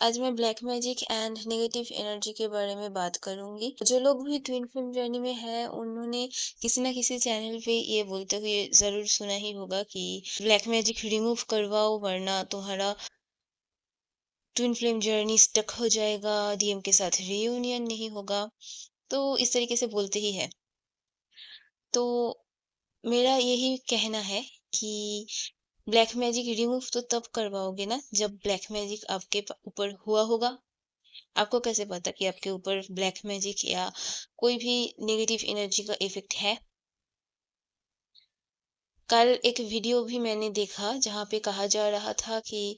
आज मैं black magic and negative energy के बारे में बात करूंगी। जो लोग भी ट्विन फ्लेम जर्नी में हैं, उन्होंने किसी ना किसी चैनल पे ये बोलते हुए ज़रूर सुना ही होगा कि ब्लैक मैजिक रिमूव करवाओ वरना तुम्हारा ट्विन फ्लेम जर्नी स्टक हो जाएगा, डीएम के साथ रियूनियन नहीं होगा। तो इस तरीके से बोलते ही है। तो मेरा यही कहना है कि ब्लैक मैजिक रिमूव तो तब करवाओगे ना जब ब्लैक मैजिक आपके ऊपर हुआ होगा। आपको कैसे पता कि आपके ऊपर ब्लैक मैजिक या कोई भी नेगेटिव एनर्जी का इफ़ेक्ट है? कल एक वीडियो भी मैंने देखा जहाँ पे कहा जा रहा था कि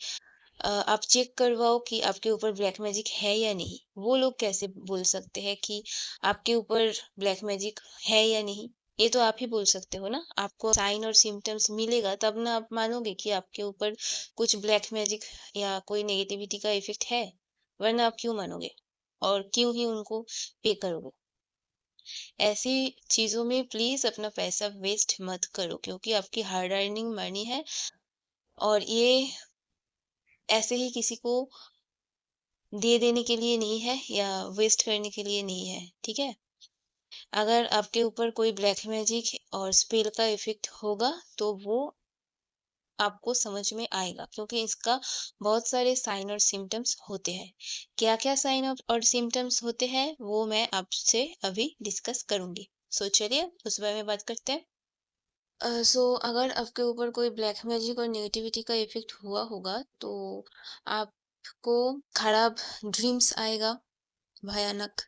आप चेक करवाओ कि आपके ऊपर ब्लैक मैजिक है या नहीं। वो लोग कैसे बोल सकते हैं कि आपके ऊपर ब्लैक मैजिक है या नहीं? ये तो आप ही बोल सकते हो ना। आपको साइन और सिम्पटम्स मिलेगा तब ना आप मानोगे कि आपके ऊपर कुछ ब्लैक मैजिक या कोई नेगेटिविटी का इफ़ेक्ट है। वरना आप क्यों मानोगे? और क्यों ही उनको पे करोगे? ऐसी चीज़ों में प्लीज़ अपना पैसा वेस्ट मत करो क्योंकि आपकी हार्ड अर्निंग मनी है और ये ऐसे ही किसी को दे देने के लिए नहीं है या वेस्ट करने के लिए नहीं है, ठीक है? अगर आपके ऊपर कोई ब्लैक मैजिक और स्पेल का इफ़ेक्ट होगा, तो वो आपको समझ में आएगा क्योंकि इसका बहुत सारे साइन और सिम्पटम्स होते हैं। क्या-क्या साइन और सिम्पटम्स होते हैं, वो मैं आपसे अभी डिस्कस करूँगी। सो चलिए उस बारे में बात करते हैं। अगर आपके ऊपर कोई ब्लैक मैजिक और नेगेटिविटी का इफ़ेक्ट हुआ होगा, तो आपको खराब ड्रीम्स आएगा, भयानक।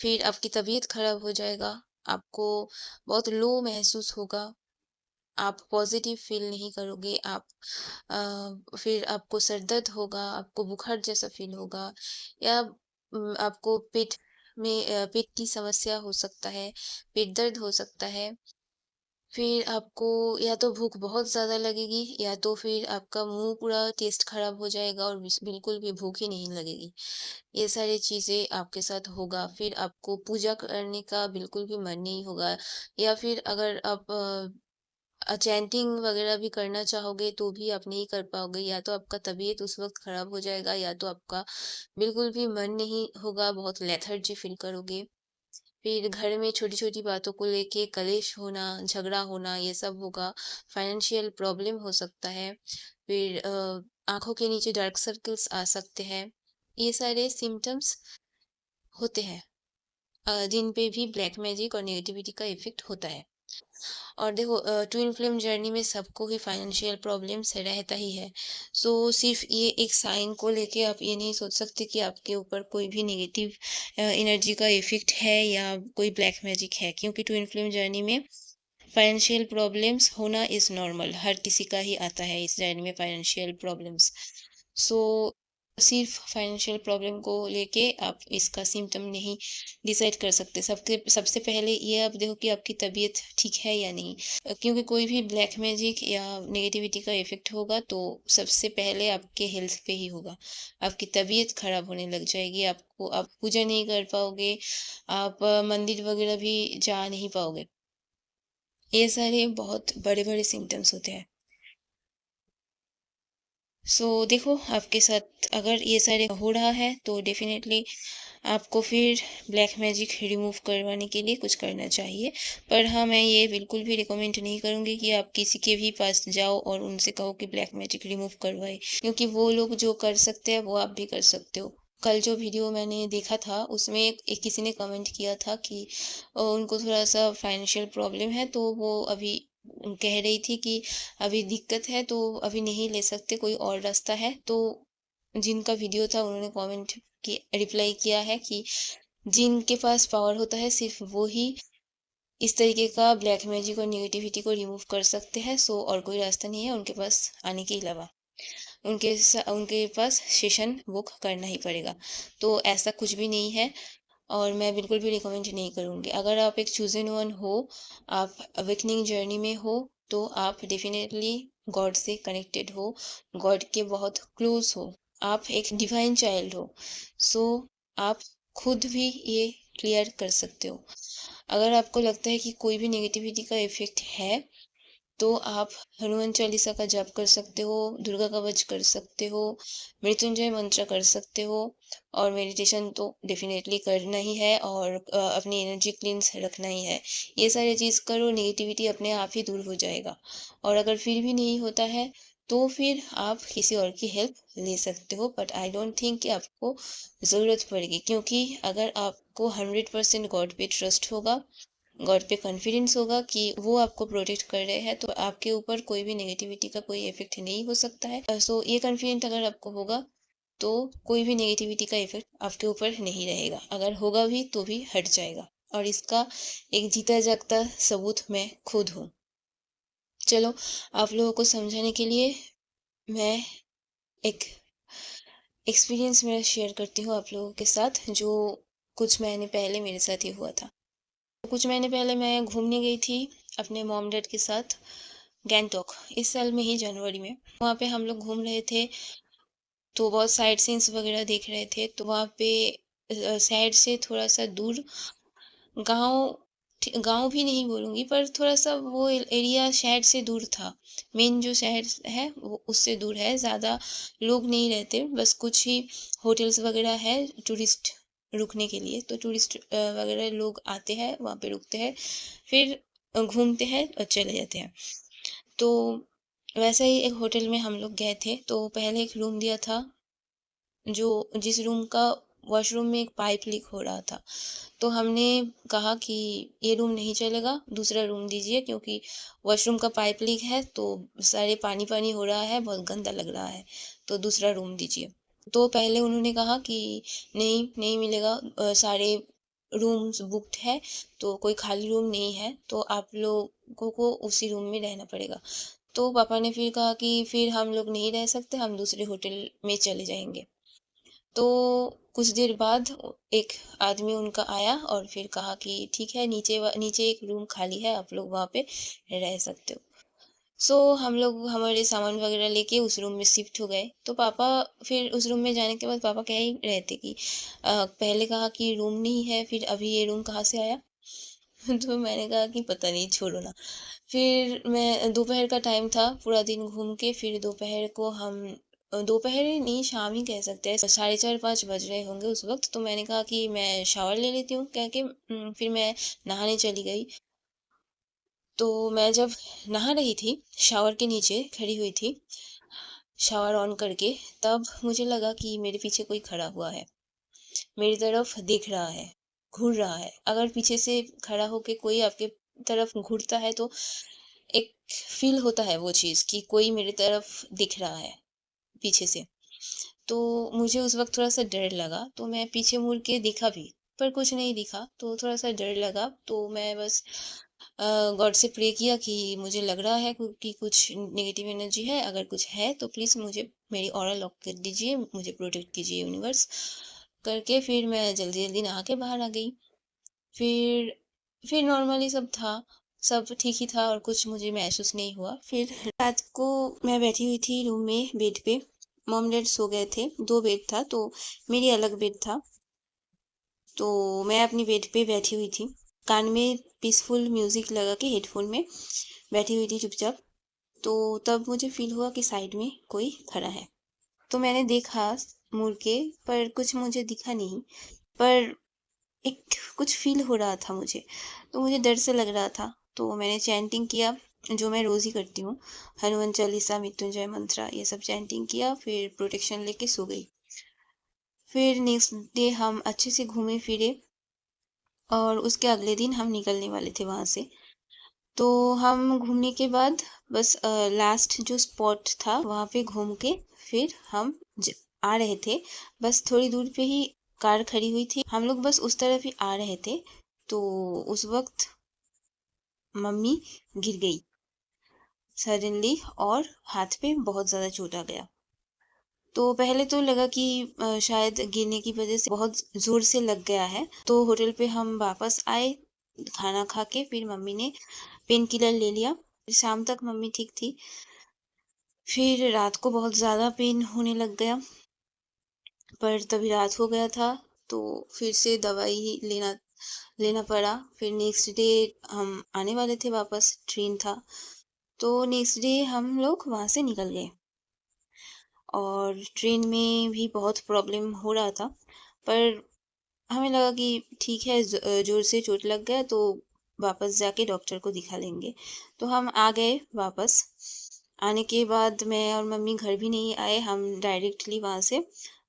फिर आपकी तबीयत खराब हो जाएगा, आपको बहुत लो महसूस होगा, आप पॉज़िटिव फ़ील नहीं करोगे, फिर आपको सर दर्द होगा, आपको बुखार जैसा फ़ील होगा या आपको पेट की समस्या हो सकता है, पेट दर्द हो सकता है। फिर आपको या तो भूख बहुत ज़्यादा लगेगी या तो फिर आपका मुँह पूरा टेस्ट ख़राब हो जाएगा और बिल्कुल भी भूख ही नहीं लगेगी। ये सारी चीज़ें आपके साथ होगा। फिर आपको पूजा करने का बिल्कुल भी मन नहीं होगा या फिर अगर आप चैंटिंग वग़ैरह भी करना चाहोगे तो भी आप नहीं कर पाओगे। या तो आपका तबीयत उस वक़्त ख़राब हो जाएगा या तो आपका बिल्कुल भी मन नहीं होगा, बहुत लेथर्जी फ़ील करोगे। फिर घर में छोटी-छोटी बातों को लेके कलेश होना, झगड़ा होना ये सब होगा। फाइनेंशियल प्रॉब्लम हो सकता है। फिर आँखों के नीचे डार्क सर्कल्स आ सकते हैं। ये सारे सिम्पटम्स होते हैं जिन पे भी ब्लैक मैजिक और नेगेटिविटी का इफ़ेक्ट होता है। और देखो ट्विन फ्लेम जर्नी में सबको ही फाइनेंशियल प्रॉब्लम्स रहता ही है। सिर्फ़ ये एक साइन को लेके आप ये नहीं सोच सकते कि आपके ऊपर कोई भी नेगेटिव एनर्जी का इफ़ेक्ट है या कोई ब्लैक मैजिक है क्योंकि ट्विन फ्लेम जर्नी में फाइनेंशियल प्रॉब्लम्स होना इज़ नॉर्मल। हर किसी का ही आता है इस जर्नी में फाइनेंशियल प्रॉब्लम्स। सो सिर्फ़ फाइनेंशियल प्रॉब्लम को लेके आप इसका सिम्पटम नहीं डिसाइड कर सकते। सबके सबसे पहले ये आप देखो कि आपकी तबीयत ठीक है या नहीं। क्योंकि कोई भी ब्लैक मैजिक या नेगेटिविटी का इफ़ेक्ट होगा तो सबसे पहले आपके हेल्थ पे ही होगा। आपकी तबीयत खराब होने लग जाएगी, आप पूजा नहीं कर पाओगे, आप मंदिर वगैरह भी जा नहीं पाओगे। ये सारे बहुत बड़े-बड़े सिम्पटम्स होते हैं। देखो आपके साथ अगर ये सारे हो रहा है तो डेफ़िनेटली आपको फिर ब्लैक मैजिक रिमूव करवाने के लिए कुछ करना चाहिए। पर हाँ, मैं ये बिल्कुल भी रिकमेंड नहीं करूँगी कि आप किसी के भी पास जाओ और उनसे कहो कि ब्लैक मैजिक रिमूव करवाएँ। क्योंकि वो लोग जो कर सकते हैं वो आप भी कर सकते हो। कल जो वीडियो मैंने देखा था उसमें एक किसी ने कमेंट किया था कि उनको थोड़ा-सा फाइनेंशियल प्रॉब्लम है तो वो अभी कह रही थी कि अभी दिक्कत है तो अभी नहीं ले सकते, कोई और रास्ता है। तो जिनका वीडियो था उन्होंने कमेंट की रिप्लाई किया है कि जिनके पास पावर होता है सिर्फ़ वो ही इस तरीके का ब्लैक मैजिक और नेगेटिविटी को रिमूव कर सकते हैं। और कोई रास्ता नहीं है उनके पास आने के अलावा। उनके पास सेशन बुक करना ही पड़ेगा। तो ऐसा कुछ भी नहीं है और मैं बिल्कुल भी रिकमेंड नहीं करूँगी। अगर आप एक चूज़न वन हो, आप अवेकनिंग जर्नी में हो, तो आप डेफ़िनेटली गॉड से कनेक्टेड हो, गॉड के बहुत क्लोज़ हो। आप एक डिवाइन चाइल्ड हो। सो आप खुद भी ये क्लियर कर सकते हो। अगर आपको लगता है कि कोई भी नेगेटिविटी का इफ़ेक्ट है, तो आप हनुमान चालीसा का जाप कर सकते हो, दुर्गा कवच कर सकते हो, मृत्युंजय मंत्र कर सकते हो और मेडिटेशन तो डेफ़िनेटली करना ही है और अपनी एनर्जी क्लीन्स रखना ही है। ये सारी चीज़ करो, नेगेटिविटी अपने आप ही दूर हो जाएगा और अगर फिर भी नहीं होता है, तो फिर आप किसी और की हेल्प ले सकते हो बट आई डोंट थिंक कि आपको ज़रूरत पड़ेगी क्योंकि अगर आपको 100% गॉड पे ट्रस्ट होगा, गॉड पे कॉन्फिडेंस होगा कि वो आपको प्रोटेक्ट कर रहे हैं तो आपके ऊपर कोई भी नेगेटिविटी का कोई इफेक्ट नहीं हो सकता है। सो ये कॉन्फिडेंट अगर आपको होगा तो कोई भी नेगेटिविटी का इफेक्ट आपके ऊपर नहीं रहेगा, अगर होगा भी तो भी हट जाएगा और इसका एक जीता जागता सबूत मैं खुद हूँ। चलो, आप लोगों को समझाने के लिए मैं एक एक्सपीरियंस मेरा शेयर करती हूँ आप लोगों के साथ जो कुछ महीने पहले मेरे साथ ही हुआ था। कुछ महीने पहले मैं घूमने गई थी अपने मॉम डैड के साथ गैंगटॉक, इस साल में ही जनवरी में। वहाँ पे हम लोग घूम रहे थे तो बहुत साइट सीन्स वगैरह देख रहे थे तो वहाँ पे साइड से थोड़ा सा दूर गांव, गांव भी नहीं बोलूँगी पर थोड़ा सा वो एरिया शहर से दूर था। मेन जो शहर है वो उससे दूर है, ज़्यादा लोग नहीं रहते, बस कुछ ही होटल्स वगैरह है टूरिस्ट रुकने के लिए। तो टूरिस्ट वगैरह लोग आते हैं वहाँ पे रुकते हैं, फिर घूमते हैं और चले जाते हैं। तो वैसे ही एक होटल में हम लोग गए थे तो पहले एक रूम दिया था जो जिस रूम का वॉशरूम में एक पाइप लीक हो रहा था। तो हमने कहा कि ये रूम नहीं चलेगा, दूसरा रूम दीजिए क्योंकि वॉशरूम का पाइप लीक है तो सारे पानी-पानी हो रहा है, बहुत गंदा लग रहा है, तो दूसरा रूम दीजिए। तो पहले उन्होंने कहा कि नहीं, नहीं मिलेगा, सारे रूम्स बुक्ड है, तो कोई खाली रूम नहीं है, तो आप लोगों को उसी रूम में रहना पड़ेगा। तो पापा ने फिर कहा कि फिर हम लोग नहीं रह सकते, हम दूसरे होटल में चले जाएँगे। तो कुछ देर बाद एक आदमी उनका आया और फिर कहा कि ठीक है, नीचे एक रूम खाली है, आप लोग वहाँ पे रह सकते हो। सो हम लोग हमारे सामान वगैरह लेके उस रूम में शिफ्ट हो गए। तो पापा फिर उस रूम में जाने के बाद पापा कह ही रहे थे कि पहले कहा कि रूम नहीं है, फिर अभी ये रूम कहाँ से आया? तो मैंने कहा कि पता नहीं, छोड़ो ना। फिर मैं दोपहर का टाइम था, पूरा दिन घूम के फिर दोपहर को हम दोपहर ही नहीं, शाम ही कह सकते हैं, साढ़े 4-5 बज रहे होंगे उस वक़्त। तो मैंने कहा कि मैं शावर ले लेती हूँ कह के फिर मैं नहाने चली गई। तो मैं जब नहा रही थी, शावर के नीचे खड़ी हुई थी, शावर ऑन करके, तब मुझे लगा कि मेरे पीछे कोई खड़ा हुआ है। मेरी तरफ देख रहा है, घूर रहा है। अगर पीछे से खड़ा होके कोई आपके तरफ घूरता है तो एक फ़ील होता है वो चीज़ कि कोई मेरी तरफ दिख रहा है पीछे से। तो मुझे उस वक़्त थोड़ा-सा डर लगा, तो मैं पीछे मुड़ के देखा भी, पर कुछ नहीं दिखा, तो थोड़ा-सा डर लगा। तो मैं बस गॉड से प्रे किया कि मुझे लग रहा है कि कुछ नेगेटिव एनर्जी है, अगर कुछ है तो प्लीज़ मुझे मेरी ऑरा लॉक कर दीजिए, मुझे प्रोटेक्ट कीजिए यूनिवर्स। करके फिर मैं जल्दी-जल्दी नहा के बाहर आ गई। फिर फिर नॉर्मली सब था, सब ठीक ही था और कुछ मुझे महसूस नहीं हुआ। फिर रात को मैं बैठी हुई थी रूम में बेड पे, मॉम डैड सो गए थे, 2 बेड था तो मेरी अलग बेड था। तो मैं अपनी बेड पे बैठी हुई थी, कान में पीसफुल म्यूज़िक लगा के हेडफ़ोन में बैठी हुई थी चुपचाप। तो तब मुझे फ़ील हुआ कि साइड में कोई खड़ा है। तो मैंने देखा मुड़ के, पर कुछ मुझे दिखा नहीं, पर एक कुछ फ़ील हो रहा था मुझे, तो मुझे डर से लग रहा था। तो मैंने चैंटिंग किया, जो मैं रोज़ ही करती हूँ, हनुमान चालीसा, मृत्युंजय मंत्र ये सब चैंटिंग किया, फिर प्रोटेक्शन लेके सो गई। फिर नेक्स्ट डे हम अच्छे से घूमे-फिरे और उसके अगले दिन हम निकलने वाले थे वहाँ से। तो हम घूमने के बाद बस लास्ट जो स्पॉट था वहाँ पे घूम के फिर हम आ रहे थे। बस थोड़ी दूर पे ही कार खड़ी हुई थी, हम लोग बस उस तरफ ही आ रहे थे। तो उस वक्त मम्मी गिर गई सडनली और हाथ पे बहुत ज़्यादा चोट आ गया। तो पहले तो लगा कि शायद गिरने की वजह से बहुत ज़ोर से लग गया है। तो होटल पे हम वापस आए, खाना खा के फिर मम्मी ने पेन किलर ले लिया। शाम तक मम्मी ठीक थी। फिर रात को बहुत ज़्यादा पेन होने लग गया, पर तभी रात हो गया था, तो फिर से दवाई ही लेना लेना पड़ा। फिर नेक्स्ट डे हम आने वाले थे वापस, ट्रेन था। तो नेक्स्ट डे हम लोग वहाँ से निकल गए और ट्रेन में भी बहुत प्रॉब्लम हो रहा था। पर हमें लगा कि ठीक है, ज़ोर से चोट लग गया तो वापस जाके डॉक्टर को दिखा लेंगे। तो हम आ गए वापस। आने के बाद मैं और मम्मी घर भी नहीं आए, हम डायरेक्टली वहाँ से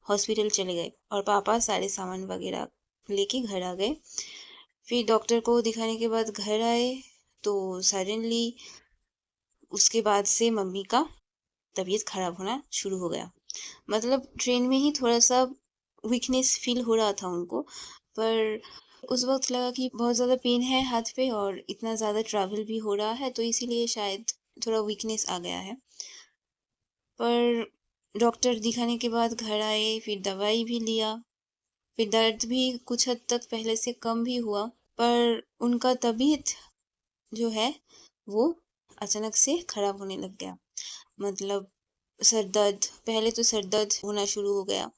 हॉस्पिटल चले गए और पापा सारे सामान वग़ैरह लेके घर आ गए। फिर डॉक्टर को दिखाने के बाद घर आए तो सडनली उसके बाद से मम्मी का तबीयत ख़राब होना शुरू हो गया। मतलब ट्रेन में ही थोड़ा-सा वीकनेस फ़ील हो रहा था उनको, पर उस वक़्त लगा कि बहुत ज़्यादा पेन है हाथ पे और इतना ज़्यादा ट्रैवल भी हो रहा है, तो इसीलिए शायद थोड़ा वीकनेस आ गया है। पर डॉक्टर दिखाने के बाद घर आए, फिर दवाई भी लिया, फिर दर्द भी कुछ हद तक पहले से कम भी हुआ, पर उनका तबीयत जो है, वो अचानक से खराब होने लग गया। मतलब सर दर्द, पहले तो सर दर्द होना शुरू हो गया,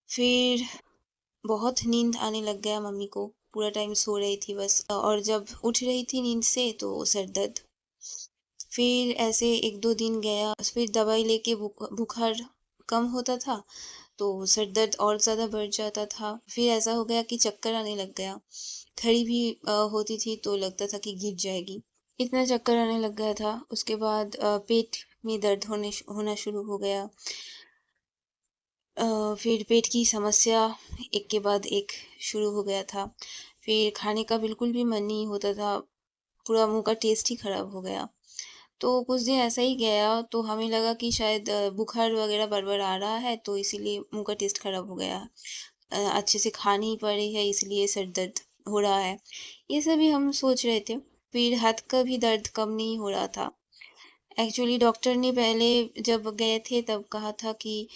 फिर बहुत नींद आने लग गया मम्मी को, पूरा टाइम सो रही थी बस और जब उठ रही थी नींद से तो सर दर्द। फिर ऐसे 1-2 दिन गया, फिर दवाई लेके बुखार कम होता था, तो सर दर्द और ज़्यादा बढ़ जाता था। फिर ऐसा हो गया कि चक्कर आने लग गया। खड़ी भी होती थी तो लगता था कि गिर जाएगी। इतना चक्कर आने लग गया था। उसके बाद पेट में दर्द होना शुरू हो गया। फिर पेट की समस्या एक के बाद एक शुरू हो गया था। फिर खाने का बिल्कुल भी मन नहीं होता था, पूरा मुँह का टेस्ट ही खराब हो गया। तो कुछ दिन ऐसा ही गया तो हमें लगा कि शायद बुखार वगैरह बार-बार आ रहा है तो इसीलिए मुँह का टेस्ट खराब हो गया। अच्छे से खा नहीं पा रही है इसलिए सर दर्द हो रहा है। ये सभी हम सोच रहे थे। फिर हाथ का भी दर्द कम नहीं हो रहा था। एक्चुअली डॉक्टर ने पहले जब गए थे तब कहा था कि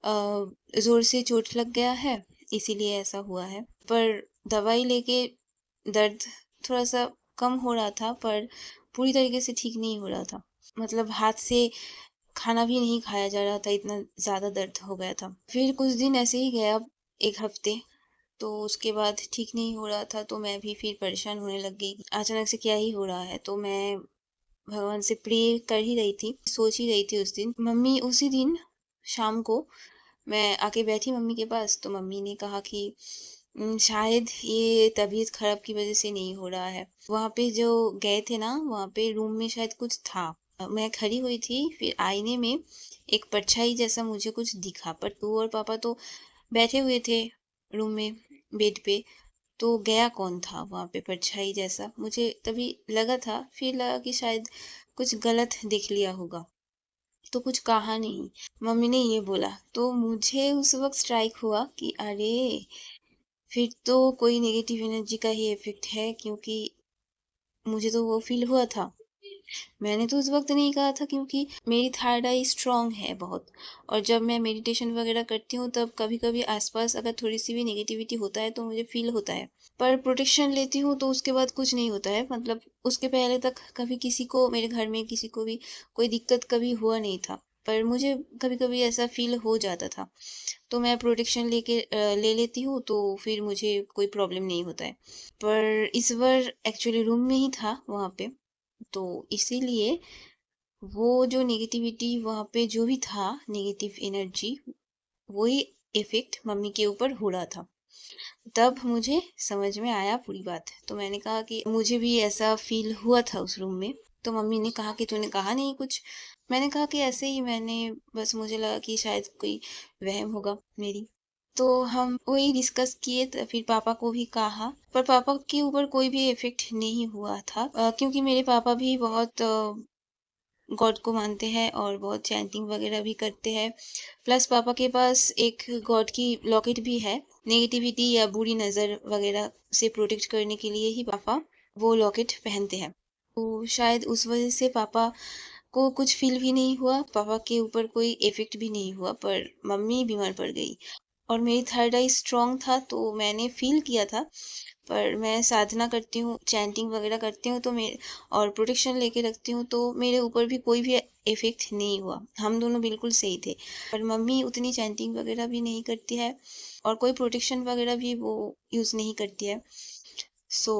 ज़ोर से चोट लग गया है, इसीलिए ऐसा हुआ है। पर दवाई लेके दर्द थोड़ा-सा कम हो रहा था, पर पूरी तरीके से ठीक नहीं हो रहा था। मतलब हाथ से खाना भी नहीं खाया जा रहा था, इतना ज़्यादा दर्द हो गया था। फिर कुछ दिन ऐसे ही गया, 1 हफ्ते, तो उसके बाद ठीक नहीं हो रहा था, तो मैं भी फिर परेशान होने लग गई। अचानक से क्या ही हो रहा है? तो मैं भगवान से प्रे कर ही रही थी, सोच ही रही थी उस दिन। मम्मी उसी दिन शाम को मैं आके बैठी मम्मी के पास, तो मम्मी ने कहा कि शायद ये तबीयत खराब की वज़ह से नहीं हो रहा है। वहाँ पे जो गए थे ना, वहाँ पे रूम में शायद कुछ था। मैं खड़ी हुई थी, फिर आईने में एक परछाई जैसा मुझे कुछ दिखा, पर तू और पापा तो बैठे हुए थे रूम में, बेड पे। तो गया कौन था वहाँ पे परछाई जैसा? मुझे तभी लगा था, फिर लगा कि शायद कुछ गलत देख लिया होगा, तो कुछ कहा नहीं। मम्मी ने ये बोला, तो मुझे उस वक़्त स्ट्राइक हुआ कि अरे! फिर तो कोई नेगेटिव एनर्जी का ही इफ़ेक्ट है, क्योंकि मुझे तो वो फ़ील हुआ था। मैंने तो उस वक़्त नहीं कहा था क्योंकि मेरी थर्ड आई स्ट्रॉन्ग है बहुत, और जब मैं मेडिटेशन वग़ैरह करती हूँ तब कभी-कभी आस-पास अगर थोड़ी-सी भी नेगेटिविटी होता है तो मुझे फ़ील होता है। पर प्रोटेक्शन लेती हूँ तो उसके बाद कुछ नहीं होता है, मतलब उसके पहले तक कभी किसी को, मेरे घर में किसी को भी कोई दिक्कत कभी हुआ नहीं था। पर मुझे कभी-कभी ऐसा फ़ील हो जाता था। तो मैं प्रोटेक्शन ले लेती हूँ तो फिर मुझे कोई प्रॉब्लम नहीं होता है। पर इस बार एक्चुअली रूम में ही था वहाँ पे, तो इसीलिए वो जो नेगेटिविटी वहाँ पे जो भी था, नेगेटिव एनर्जी, वही इफ़ेक्ट मम्मी के ऊपर हो रहा था। तब मुझे समझ में आया पूरी बात। तो मैंने कहा कि मुझे भी ऐसा फ़ील हुआ था उस रूम में। तो मम्मी ने कहा कि तूने कहा नहीं कुछ? मैंने कहा कि ऐसे ही मैंने, बस मुझे लगा कि शायद कोई वहम होगा मेरी। तो हम वही डिस्कस किए, फिर पापा को भी कहा, पर पापा के ऊपर कोई भी इफ़ेक्ट नहीं हुआ था, क्योंकि मेरे पापा भी बहुत गॉड को मानते हैं और बहुत चैंटिंग वगैरह भी करते हैं। प्लस पापा के पास एक गॉड की लॉकेट भी है। नेगेटिविटी या बुरी नज़र वगैरह से प्रोटेक्ट करने के लिए ही पापा वो लॉकेट पहनते हैं। तो शायद उस वज़ह से पापा को कुछ फ़ील भी नहीं हुआ, पापा के ऊपर कोई इफ़ेक्ट भी नहीं हुआ, पर मम्मी बीमार पड़ गई। और मेरी थर्ड आई स्ट्रॉन्ग था तो मैंने फ़ील किया था, पर मैं साधना करती हूँ, चैंटिंग वगैरह करती हूँ तो मैं और प्रोटेक्शन लेके रखती हूँ तो मेरे ऊपर भी कोई भी इफ़ेक्ट नहीं हुआ। हम दोनों बिल्कुल सही थे। पर मम्मी उतनी चैंटिंग वगैरह भी नहीं करती है और कोई प्रोटेक्शन वगैरह भी वो यूज़ नहीं करती है। सो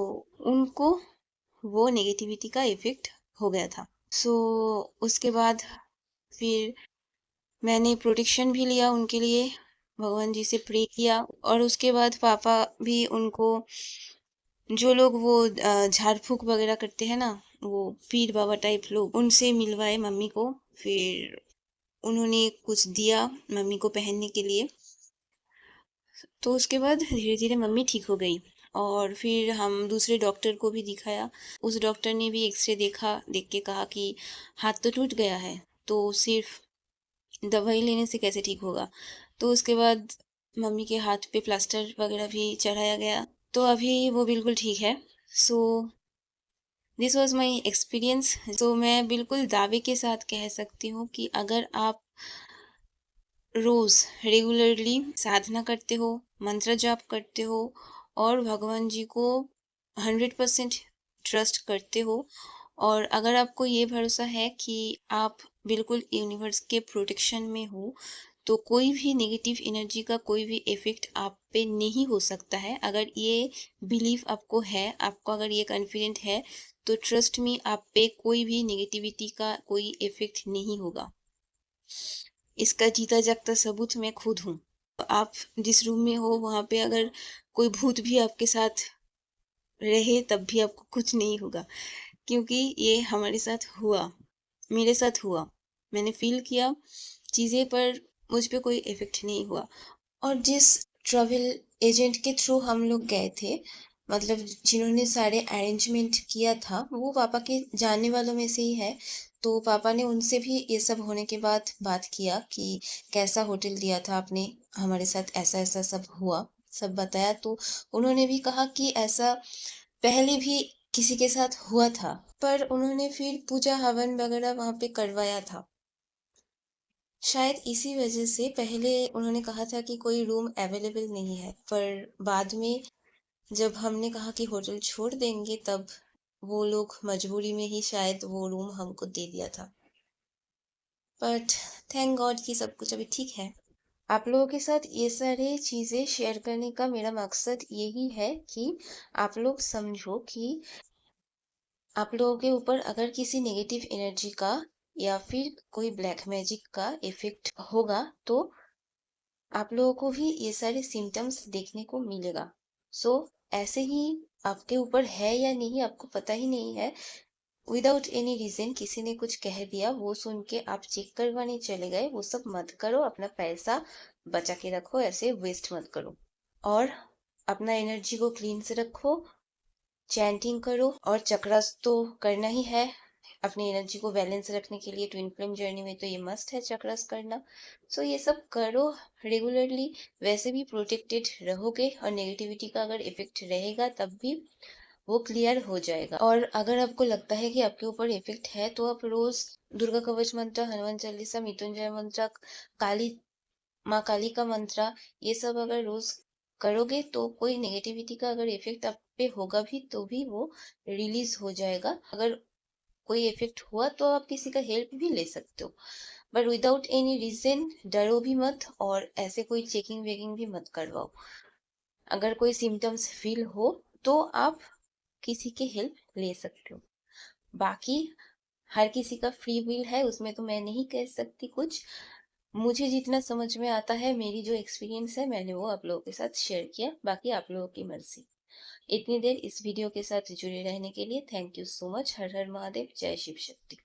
उनको वो नेगेटिविटी का इफ़ेक्ट हो गया था। सो उसके बाद फिर मैंने प्रोटेक्शन भी लिया उनके लिए, भगवान जी से प्रे किया और उसके बाद पापा भी उनको जो लोग वो झाड़-फूँक वग़ैरह करते हैं ना, वो पीर बाबा टाइप लोग, उनसे मिलवाए मम्मी को। फिर उन्होंने कुछ दिया मम्मी को पहनने के लिए। तो उसके बाद धीरे-धीरे मम्मी ठीक हो गई और फिर हम दूसरे डॉक्टर को भी दिखाया। उस डॉक्टर ने भी एक्स-रे देखा, देख के कहा कि हाथ तो टूट गया है, तो सिर्फ़ दवाई लेने से कैसे ठीक होगा? तो उसके बाद मम्मी के हाथ पे प्लास्टर वग़ैरह भी चढ़ाया गया, तो अभी वो बिल्कुल ठीक है। So this was my experience. तो मैं बिल्कुल दावे के साथ कह सकती हूँ कि अगर आप रोज़ रेगुलरली साधना करते हो, मंत्र जाप करते हो और भगवान जी को 100% ट्रस्ट करते हो और अगर आपको ये भरोसा है कि आप बिल्कुल यूनिवर्स के प्रोटेक्शन में हो, तो कोई भी नेगेटिव एनर्जी का कोई भी इफ़ेक्ट आप पे नहीं हो सकता है। अगर ये बिलीव आपको है, आपको अगर ये कॉन्फिडेंट है, तो ट्रस्ट मी आप पे कोई भी नेगेटिविटी का कोई इफ़ेक्ट नहीं होगा। इसका जीता जागता सबूत मैं खुद हूँ। आप जिस रूम में हो वहाँ पे अगर कोई भूत भी आपके साथ रहे तब भी आपको कुछ नहीं होगा क्योंकि ये हमारे साथ हुआ, मेरे साथ हुआ। मैंने फ़ील किया चीज़ें पर मुझ पे कोई इफ़ेक्ट नहीं हुआ। और जिस ट्रैवल एजेंट के थ्रू हम लोग गए थे, मतलब जिन्होंने सारे अरेंजमेंट किया था, वो पापा के जानने वालों में से ही है। तो पापा ने उनसे भी ये सब होने के बाद बात किया कि कैसा होटल दिया था आपने, हमारे साथ ऐसा-ऐसा सब हुआ, सब बताया। तो उन्होंने भी कहा कि ऐसा पहले भी किसी के साथ हुआ था, पर उन्होंने फिर पूजा हवन वगैरह वहाँ पे करवाया था। शायद इसी वजह से पहले उन्होंने कहा था कि कोई रूम अवेलेबल नहीं है, पर बाद में जब हमने कहा कि होटल छोड़ देंगे तब वो लोग मजबूरी में ही शायद वो रूम हमको दे दिया था। बट थैंक गॉड कि सब कुछ अभी ठीक है। आप लोगों के साथ ये सारी चीज़ें शेयर करने का मेरा मकसद यही है कि आप लोग समझो कि आप लोगों के ऊपर अगर किसी नेगेटिव एनर्जी का या फिर कोई ब्लैक मैजिक का इफ़ेक्ट होगा, तो आप लोगों को भी ये सारे सिम्पटम्स देखने को मिलेगा। सो ऐसे ही आपके ऊपर है या नहीं आपको पता ही नहीं है, विदाउट एनी रीज़न किसी ने कुछ कह दिया, वो सुन के आप चेक करवाने चले गए, वो सब मत करो, अपना पैसा बचा के रखो, ऐसे वेस्ट मत करो। और अपना एनर्जी को क्लीन से रखो, चैंटिंग करो और चक्रास तो करना ही है। अपनी एनर्जी को बैलेंस रखने के लिए ट्विन फ्लेम जर्नी में तो ये मस्ट है चक्रास करना। सो ये सब करो रेगुलरली, वैसे भी प्रोटेक्टेड रहोगे और नेगेटिविटी का अगर इफेक्ट रहेगा तब भी वो क्लियर हो जाएगा। और अगर आपको लगता है कि आपके ऊपर इफेक्ट है तो आप रोज दुर्गा कवच मंत्र, हनुमान चालीसा, मृत्युंजय मंत्र, काली माँ काली का मंत्र, ये सब अगर रोज करोगे तो कोई नेगेटिविटी का अगर इफेक्ट आप पे होगा भी तो भी वो रिलीज हो जाएगा। अगर कोई इफेक्ट हुआ तो आप किसी का हेल्प भी ले सकते हो, बट विदाउट एनी रीजन डरो भी मत और ऐसे कोई चेकिंग वेकिंग भी मत करवाओ। अगर कोई सिम्टम्स फील हो तो आप किसी की हेल्प ले सकते हो। बाकी हर किसी का फ्री विल है, उसमें तो मैं नहीं कह सकती कुछ। मुझे जितना समझ में आता है, मेरी जो एक्सपीरियंस है मैंने वो आप लोगों के साथ शेयर किया, बाकी आप लोगों की मर्जी। इतनी देर इस वीडियो के साथ जुड़े रहने के लिए थैंक यू सो मच। हर हर महादेव, जय शिव शक्ति।